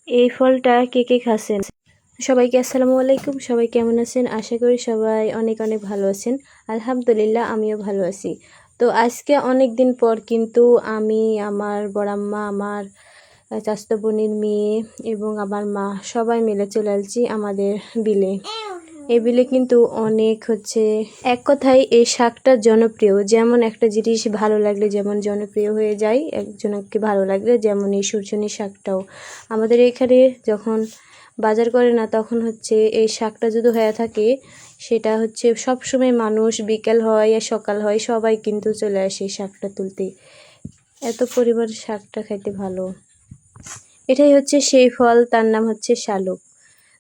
এই ফলটা কে কে খাচ্ছেন? সবাইকে আসসালামু আলাইকুম। সবাই কেমন আছেন? আশা করি সবাই অনেক অনেক ভালো আছেন। আলহামদুলিল্লাহ আমিও ভালো আছি। তো আজকে অনেক দিন পর কিন্তু আমি, আমার বড়াম্মা, আমার চাচাতো বোনের মেয়ে এবং আমার মা সবাই মিলে চলে আসছি আমাদের বিলে। এই বিলে কিন্তু অনেক এক কথায় এই শাকটা জনপ্রিয়। যেমন একটা জিনিস ভালো লাগলে যেমন জনপ্রিয় হয়ে যায়, একজনকে ভালো লাগলে যেমন এই শুরশুনি শাকটাও আমাদের এখানে যখন বাজার করে না তখন এই শাকটা যদি হয়ে থাকে সেটা সব সময় মানুষ বিকেল হয় আর সকাল হয় সবাই কিন্তু চলে আসে শাকটা তুলতে। এত পরিমাণ শাকটা খাইতে ভালো। এটাই সেই ফল, তার নাম শালুক।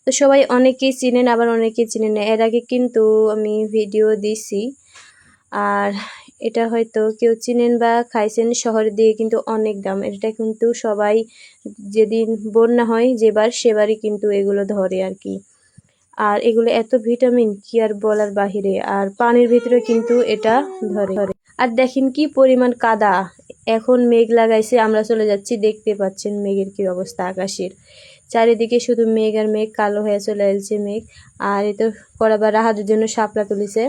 তো সবাই অনেকেই চিনেন আবার অনেকেই চিনেন না। এর আগে কিন্তু আমি ভিডিও দিছি, আর এটা হয়তো কেউ চিনেন বা খাইছেন। শহরের দিকে কিন্তু অনেক দাম। এটা কিন্তু সবাই যেদিন বন্যা হয় যেবার সেবারই কিন্তু এগুলো ধরে আর কি। আর এগুলো এত ভিটামিন কি আর বলার বাহিরে। আর পানির ভিতরে কিন্তু এটা ধরে। আর দেখেন কি পরিমাণ কাদা। এখন মেঘ লাগাইছে, আমরা চলে যাচ্ছি, দেখতে পাচ্ছেন মেঘের কি অবস্থা আকাশের। চারিদিকে শুধু মেঘ আর মেঘ, কালো হয়ে চলে আসছে মেঘ। আর এ তো করাবার রাহাদের জন্য শাপলা তুলিছে,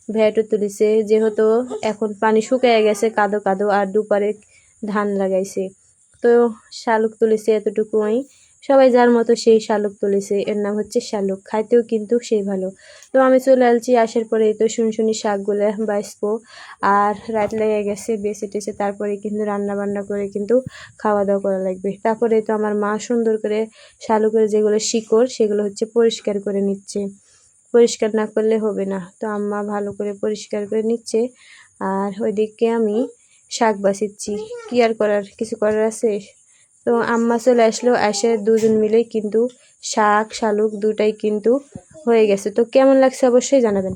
ভেটও তুলিছে, যেহেতু এখন পানি শুকিয়ে গেছে, কাদো কাদো। আর দুপারে ধান লাগাইছে, তো শালুক তুলিছে এতটুকুই। সবাই যার মতো সেই শালুক তুলেছে। এর নাম শালুক, খাইতেও কিন্তু সেই ভালো। তো আমি চলে আসছি, আসার পরে তো শুনশুনি শাকগুলো বাঁচবো। আর রাত লেগে গেছে বেছে টেছে, তারপরে কিন্তু রান্না বান্না করে কিন্তু খাওয়া দাওয়া করা লাগবে। তারপরে তো আমার মা সুন্দর করে শালুকের যেগুলো শিকড় সেগুলো পরিষ্কার করে নিচ্ছে। পরিষ্কার না করলে হবে না, তো আম্মা ভালো করে পরিষ্কার করে নিচ্ছে। আর ওইদিকে আমি শাক বাছিচ্ছি। কি আর করার, কিছু করার আছে? তো আম্মা চলে আসলো, এসে দুজন মিলেই কিন্তু শাক শালুক দুটাই কিন্তু হয়ে গেছে। তো কেমন লাগছে অবশ্যই জানাবেন।